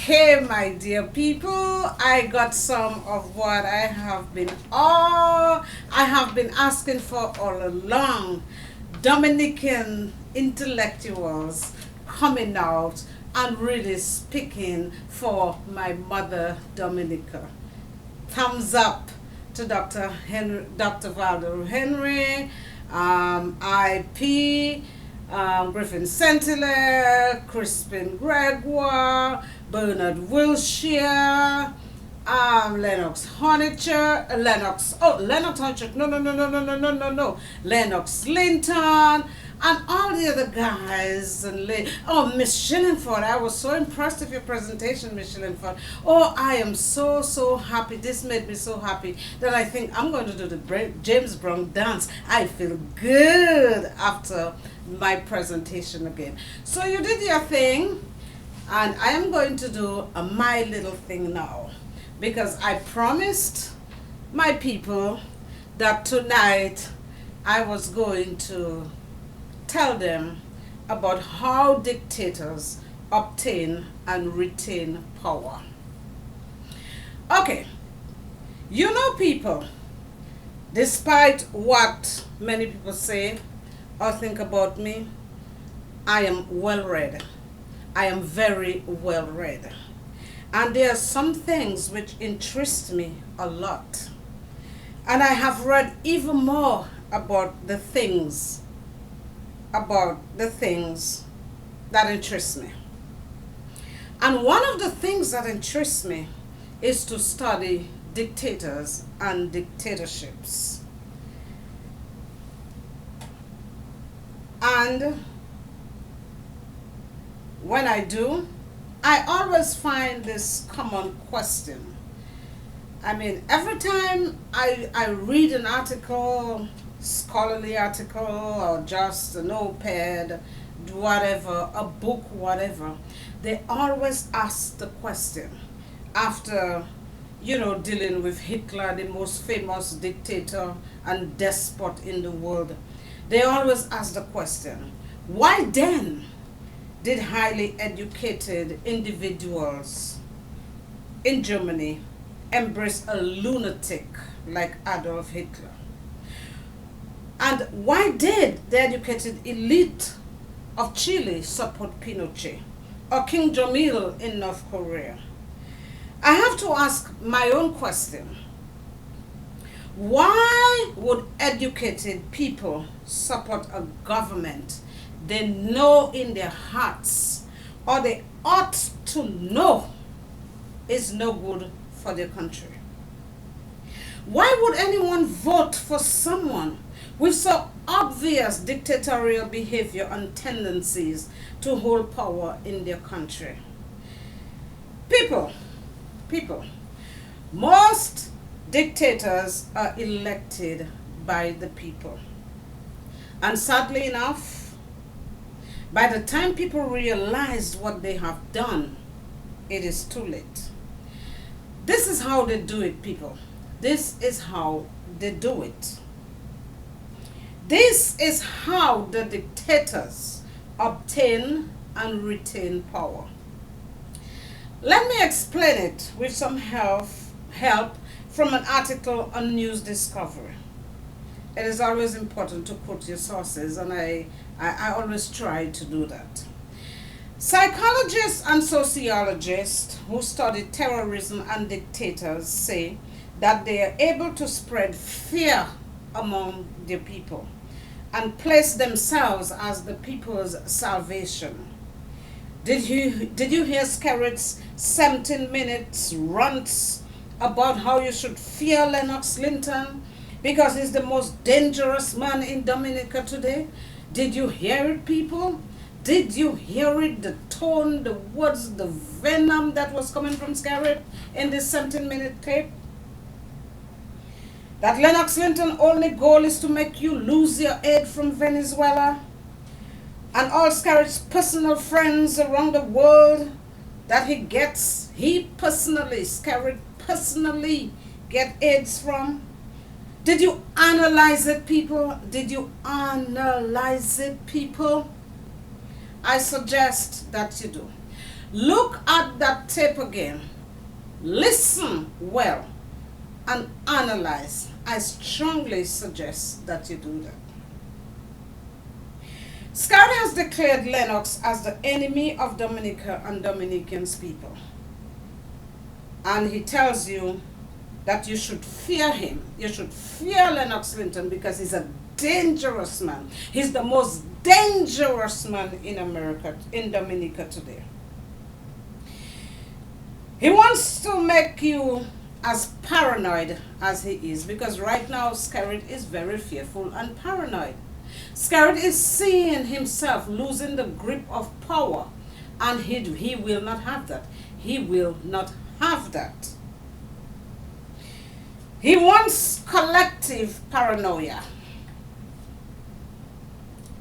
Okay, my dear people, I got some of what I have been asking for all along. Dominican intellectuals coming out and really speaking for my mother Dominica. Thumbs up to Dr. Valdo Henry, IP, Griffin Sentiler, Crispin Gregoire, Bernard Wilshire, Lennox Hornicher, Lennox Hornicher, no, Lennox Linton, and all the other guys. Miss Shillingford, I was so impressed with your presentation, Miss Shillingford. Oh, I am so happy. This made me so happy that I think I'm going to do the James Brown dance. I feel good after my presentation again. So you did your thing, and I am going to do my little thing now, because I promised my people that tonight I was going to tell them about how dictators obtain and retain power. Okay, you know, people, despite what many people say or think about me, I am well read. I am very well read. And there are some things which interest me a lot. And I have read even more about the things that interest me. And one of the things that interests me is to study dictators and dictatorships. And when I do, I always find this common question. I mean, every time I read an article, scholarly article, or just an op-ed, whatever, a book, whatever, they always ask the question after, dealing with Hitler, the most famous dictator and despot in the world. They always ask the question, why then did highly educated individuals in Germany embrace a lunatic like Adolf Hitler? And why did the educated elite of Chile support Pinochet or King Jong-il in North Korea? I have to ask my own question. Why would educated people support a government they know in their hearts, or they ought to know, is no good for their country? Why would anyone vote for someone with so obvious dictatorial behavior and tendencies to hold power in their country? People, most dictators are elected by the people. And sadly enough, by the time people realize what they have done, it is too late. This is how they do it, people. This is how they do it. This is how the dictators obtain and retain power. Let me explain it with some help from an article on News Discovery. It is always important to quote your sources, and I always try to do that. Psychologists and sociologists who study terrorism and dictators say that they are able to spread fear among their people and place themselves as the people's salvation. Did you hear Skerritt's 17 minutes rants about how you should fear Lennox Linton because he's the most dangerous man in Dominica today? Did you hear it, people? Did you hear it? The tone, the words, the venom that was coming from Skerritt in this 17-minute clip? That Lennox Linton's only goal is to make you lose your aid from Venezuela? And all Skerritt's personal friends around the world that Skerritt personally get aids from? Did you analyze it, people? Did you analyze it, people? I suggest that you do. Look at that tape again. Listen well and analyze. I strongly suggest that you do that. Scarrett has declared Lennox as the enemy of Dominica and Dominicans people. And he tells you that you should fear him. You should fear Lennox Linton because he's a dangerous man. He's the most dangerous man in America, in Dominica today. He wants to make you as paranoid as he is, because right now Scarrett is very fearful and paranoid. Scarrett is seeing himself losing the grip of power, and he will not have that. He will not have that. He wants collective paranoia.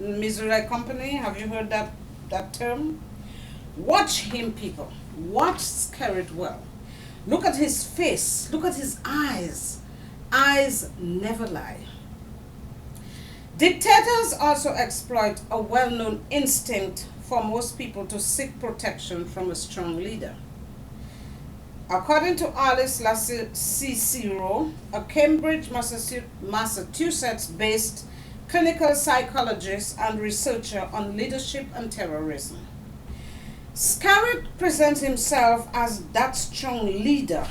Missouri Company, have you heard that term? Watch him, people. Watch Scarrett well. Look at his face. Look at his eyes. Eyes never lie. Dictators also exploit a well-known instinct for most people to seek protection from a strong leader. According to Alice Cicero, a Cambridge, Massachusetts-based clinical psychologist and researcher on leadership and terrorism, Scarrett presents himself as that strong leader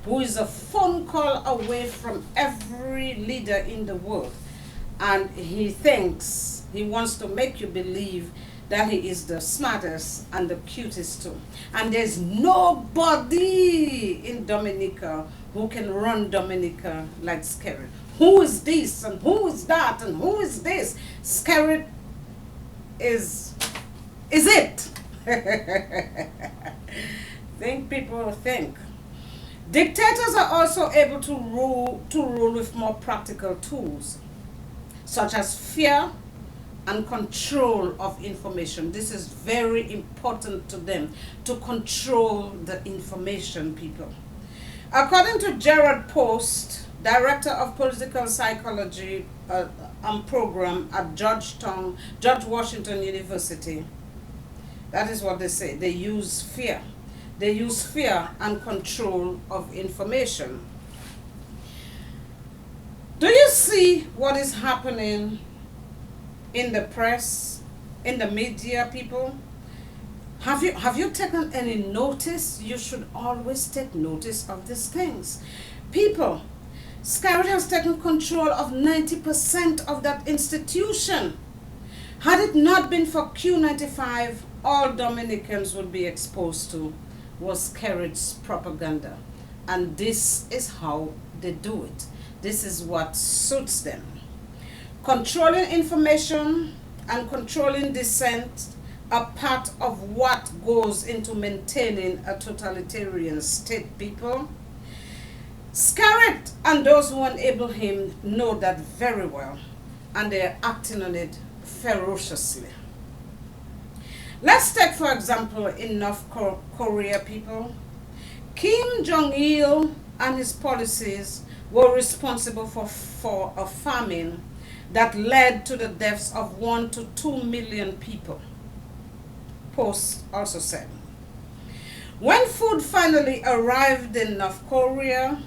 who is a phone call away from every leader in the world. And he thinks, he wants to make you believe that he is the smartest and the cutest too. And there's nobody in Dominica who can run Dominica like Scarrett. Who is this and who is that and who is this? Scarrett is it. Think, people, think. Dictators are also able to rule with more practical tools, such as fear and control of information. This is very important to them, to control the information, people. According to Gerard Post, Director of Political Psychology program at George Washington University, that is what they say. They use fear. They use fear and control of information. Do you see what is happening in the press, in the media, people? Have you taken any notice? You should always take notice of these things. People, Scarrett has taken control of 90% of that institution. Had it not been for Q95, all Dominicans would be exposed to was Scarrett's propaganda. And this is how they do it. This is what suits them. Controlling information and controlling dissent are part of what goes into maintaining a totalitarian state, people. Scarrett and those who enable him know that very well, and they are acting on it ferociously. Let's take, for example, in North Korea, people. Kim Jong-il and his policies were responsible for a famine that led to the deaths of 1 to 2 million people. Post also said. When food finally arrived in North Korea,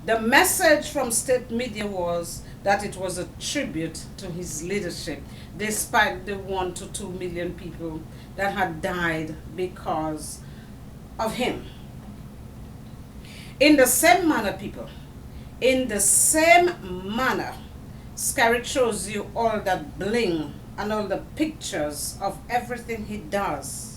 the message from state media was that it was a tribute to his leadership, despite the 1 to 2 million people that had died because of him. In the same manner, people, in the same manner, Scarrett shows you all that bling and all the pictures of everything he does.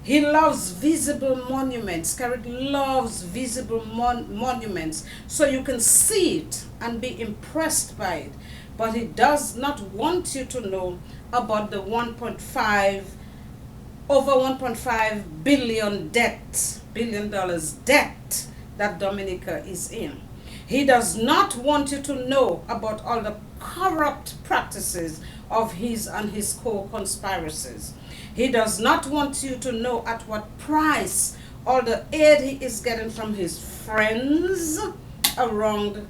He loves visible monuments. Scarrett loves visible monuments, so you can see it and be impressed by it. But he does not want you to know about the over 1.5 billion dollars debt that Dominica is in. He does not want you to know about all the corrupt practices of his and his co-conspirators. He does not want you to know at what price all the aid he is getting from his friends around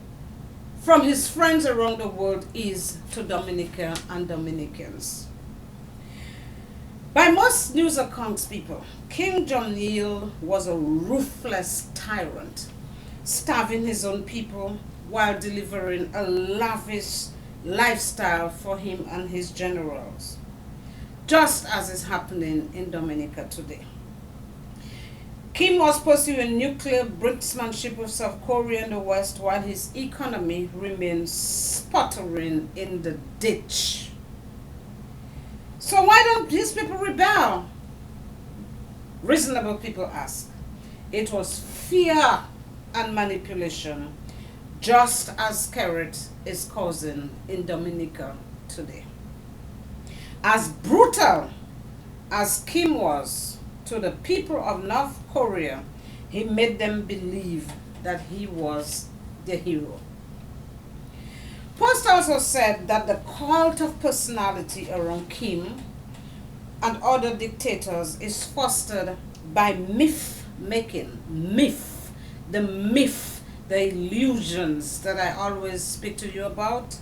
the world is to Dominica and Dominicans. By most news accounts, people, King John Neal was a ruthless tyrant, starving his own people while delivering a lavish lifestyle for him and his generals, just as is happening in Dominica today. Kim was pursuing nuclear brinksmanship with South Korea in the West while his economy remains sputtering in the ditch. So why don't these people rebel? Reasonable people ask. It was fear and manipulation, just as Skerrit is causing in Dominica today. As brutal as Kim was to the people of North Korea, he made them believe that he was the hero. Post also said that the cult of personality around Kim and other dictators is fostered by myth making. Myth. The myth, the illusions that I always speak to you about.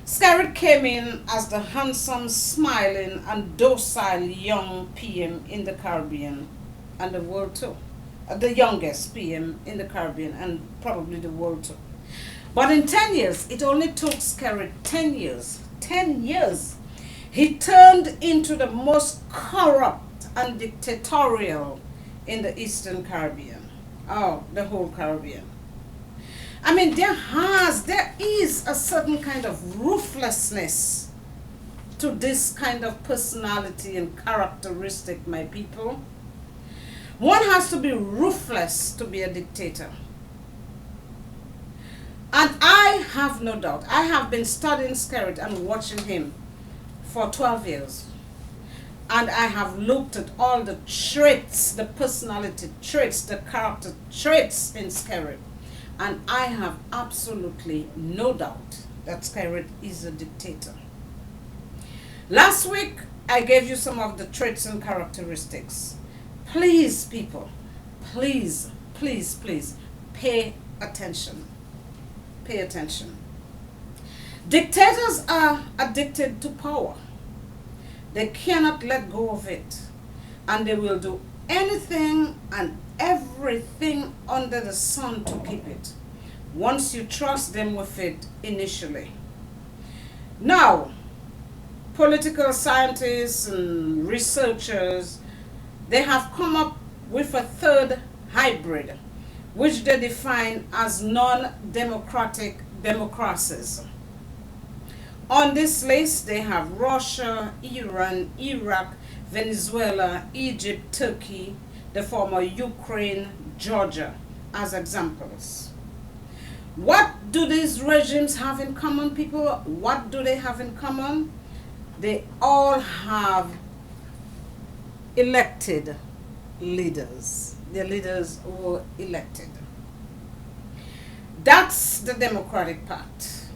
Skerrit came in as the handsome, smiling, and docile young PM in the Caribbean and the world too. The youngest PM in the Caribbean and probably the world too. But in 10 years, it only took Skerrit 10 years. 10 years. He turned into the most corrupt and dictatorial in the Eastern Caribbean. Oh, the whole Caribbean. I mean, there is a certain kind of ruthlessness to this kind of personality and characteristic, my people. One has to be ruthless to be a dictator. And I have no doubt, I have been studying Skerrit and watching him for 12 years. And I have looked at all the traits, the personality traits, the character traits in Skerrit. And I have absolutely no doubt that Skerrit is a dictator. Last week, I gave you some of the traits and characteristics. Please, people, please, please, please, pay attention. Pay attention. Dictators are addicted to power. They cannot let go of it. And they will do anything and everything under the sun to keep it, once you trust them with it initially. Now, political scientists and researchers, they have come up with a third hybrid, which they define as non-democratic democracies. On this list, they have Russia, Iran, Iraq, Venezuela, Egypt, Turkey, the former Ukraine, Georgia, as examples. What do these regimes have in common, people? What do they have in common? They all have elected leaders. The leaders were elected. That's the democratic part.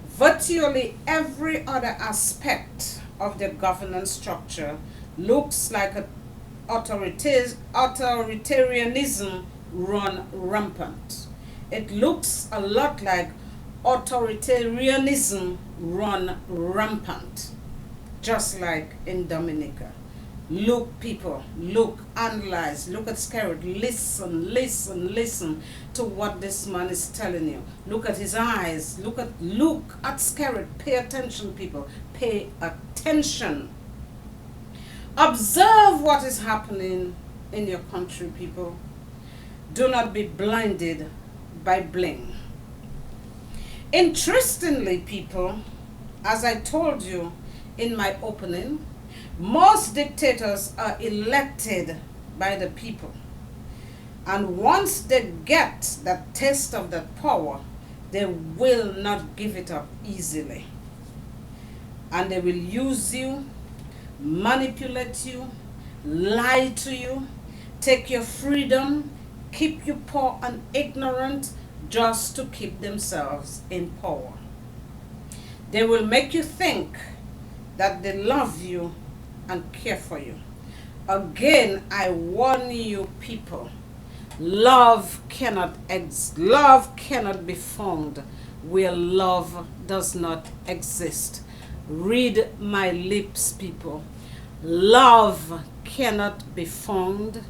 Virtually every other aspect of the governance structure looks like an authoritarianism run rampant. It looks a lot like authoritarianism run rampant, just like in Dominica. Look, people, look, analyze, look at Skerrit, listen, listen, listen to what this man is telling you. Look at his eyes, look at Skerrit. Pay attention, people, pay attention. Observe what is happening in your country, people. Do not be blinded by bling. Interestingly, people, as I told you in my opening, most dictators are elected by the people. And once they get that taste of that power, they will not give it up easily. And they will use you, manipulate you, lie to you, take your freedom, keep you poor and ignorant just to keep themselves in power. They will make you think that they love you and care for you. Again, I warn you, people, love cannot be found where love does not exist. Read my lips, people. Love cannot be found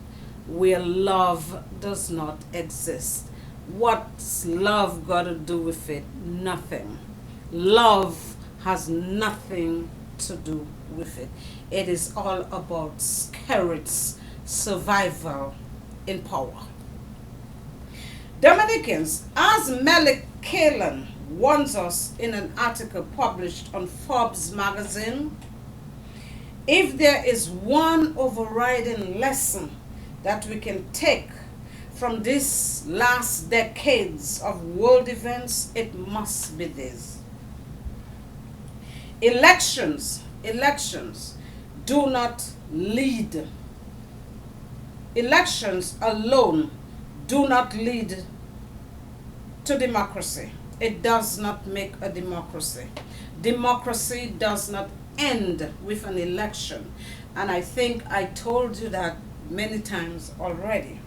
where love does not exist. What's love got to do with it? Nothing. Love has nothing to do with it. It is all about Skerrit's survival in power. Dominicans, as Malik Kalen warns us in an article published on Forbes magazine, if there is one overriding lesson that we can take from these last decades of world events, it must be this. Elections do not lead. Elections alone do not lead to democracy. It does not make a democracy. Democracy does not end with an election. And I think I told you that many times already.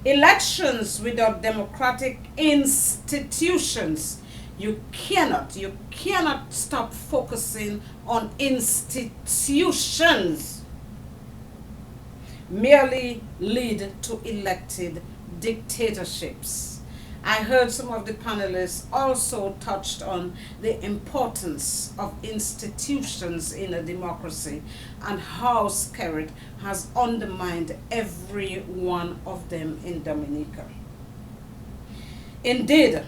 Elections without democratic institutions, you cannot stop focusing on institutions, merely lead to elected dictatorships. I heard some of the panelists also touched on the importance of institutions in a democracy and how Skerrit has undermined every one of them in Dominica. Indeed,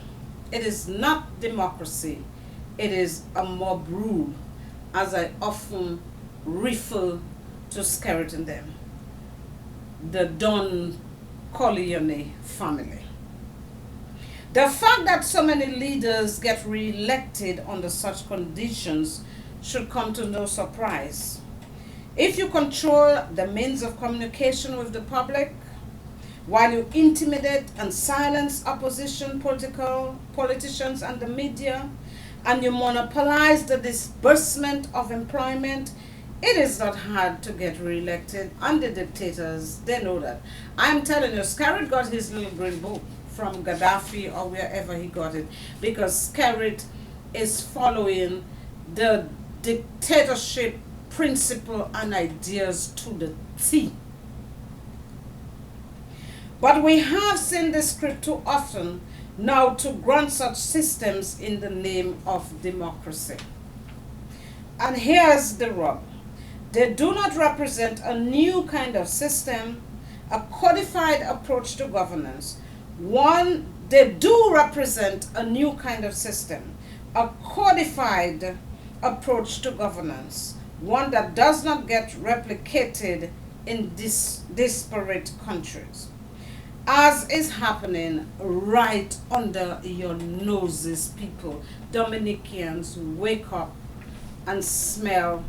it is not democracy, it is a mob rule, as I often refer to Skerrit and them, the Don Corleone family. The fact that so many leaders get re-elected under such conditions should come to no surprise. If you control the means of communication with the public, while you intimidate and silence opposition politicians and the media, and you monopolize the disbursement of employment, it is not hard to get re-elected. And the dictators, they know that. I'm telling you, Skerrit got his little green book from Gaddafi or wherever he got it, because Skerrit is following the dictatorship principle and ideas to the T. But we have seen this script too often now to grant such systems in the name of democracy. And here's the rub. They do not represent a new kind of system, a codified approach to governance. One, they do represent a new kind of system, a codified approach to governance, one that does not get replicated in disparate countries, as is happening right under your noses, people. Dominicans, wake up and smell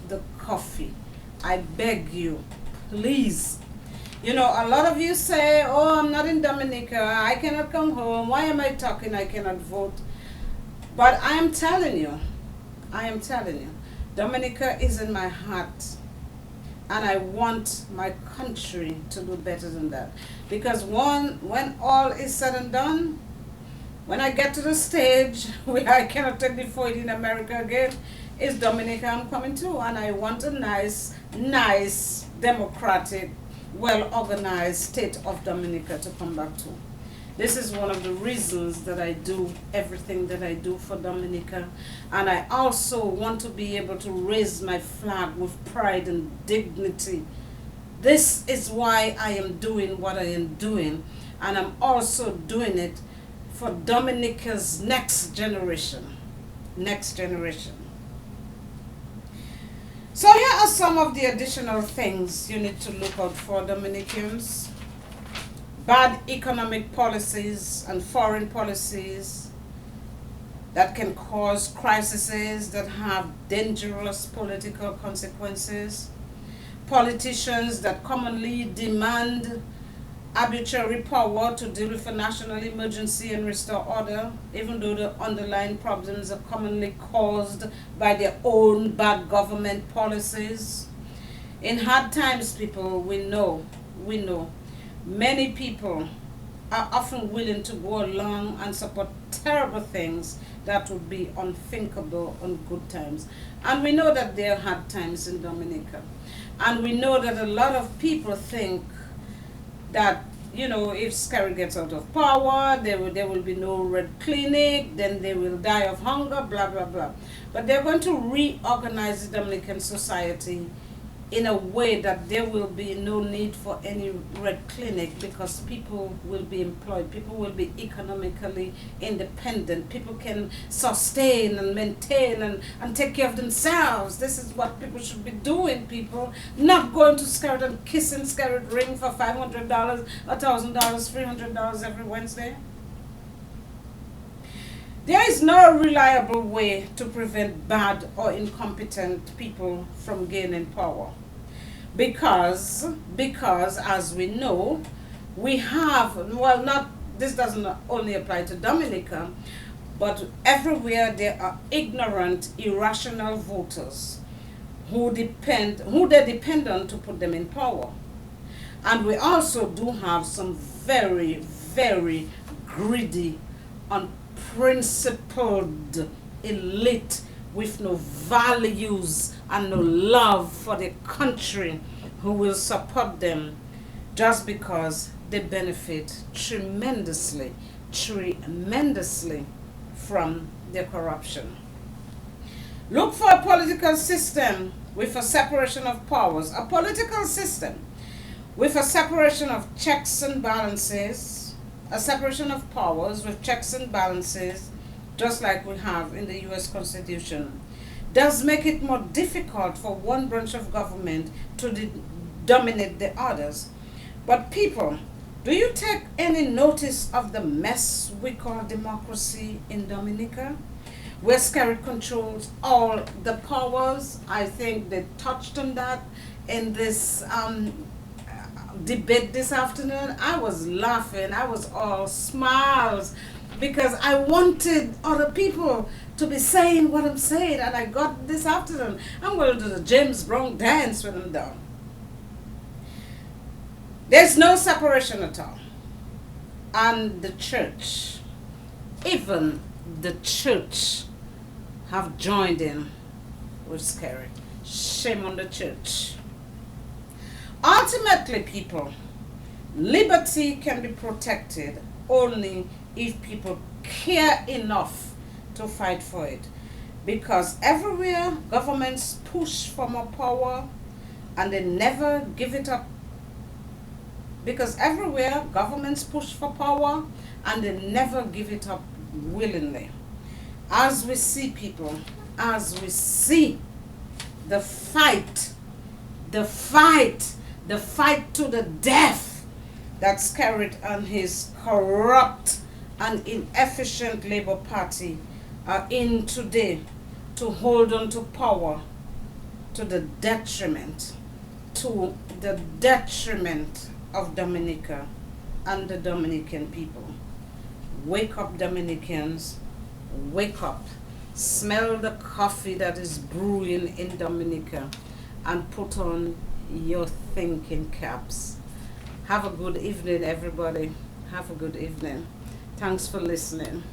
the coffee. I beg you, please. You know, a lot of you say, oh, I'm not in Dominica, I cannot come home, why am I talking, I cannot vote. But I am telling you, Dominica is in my heart. And I want my country to do better than that. Because when all is said and done, when I get to the stage where I cannot take the fight in America again, it's Dominica I'm coming to. And I want a nice, democratic, well-organized state of Dominica to come back to. This is one of the reasons that I do everything that I do for Dominica. And I also want to be able to raise my flag with pride and dignity. This is why I am doing what I am doing. And I'm also doing it for Dominica's next generation. Next generation. So here are some of the additional things you need to look out for, Dominicans. Bad economic policies and foreign policies that can cause crises that have dangerous political consequences. Politicians that commonly demand arbitrary power to deal with a national emergency and restore order, even though the underlying problems are commonly caused by their own bad government policies. In hard times, people, we know, many people are often willing to go along and support terrible things that would be unthinkable on good times. And we know that there are hard times in Dominica. And we know that a lot of people think that, if Skerrit gets out of power, there will be no red clinic, then they will die of hunger, blah blah blah. But they're going to reorganize the Dominican society in a way that there will be no need for any red clinic, because people will be employed, people will be economically independent, people can sustain and maintain and take care of themselves. This is what people should be doing, people, not going to Skerrit and kissing Skerrit ring for $500, $1,000, $300 every Wednesday. There is no reliable way to prevent bad or incompetent people from gaining power. Because as we know, we have, well, not, this doesn't only apply to Dominica, but everywhere there are ignorant, irrational voters who they depend on to put them in power. And we also do have some very, very greedy, unprincipled elite with no values and no love for the country, who will support them just because they benefit tremendously from their corruption. Look for a political system with a separation of powers, a political system with a separation of checks and balances, a separation of powers with checks and balances, just like we have in the US Constitution, does make it more difficult for one branch of government to dominate the others. But people, do you take any notice of the mess we call democracy in Dominica, where Skerrit controls all the powers? I think they touched on that in this debate this afternoon. I was laughing, I was all smiles, because I wanted other people to be saying what I'm saying, and I got this afternoon. I'm going to do the James Brown dance when I'm done. There's no separation at all. And the church, even the church, have joined in with Skerrit. Shame on the church. Ultimately, people, liberty can be protected only if people care enough to fight for it. Because everywhere governments push for more power and they never give it up. Because everywhere governments push for power and they never give it up willingly. As we see, people, as we see the fight to the death that Skerrit and his corrupt and inefficient Labour Party are in today, to hold on to power to the detriment of Dominica and the Dominican people. Wake up, Dominicans, wake up. Smell the coffee that is brewing in Dominica and put on your thinking caps. Have a good evening, everybody. Have a good evening. Thanks for listening.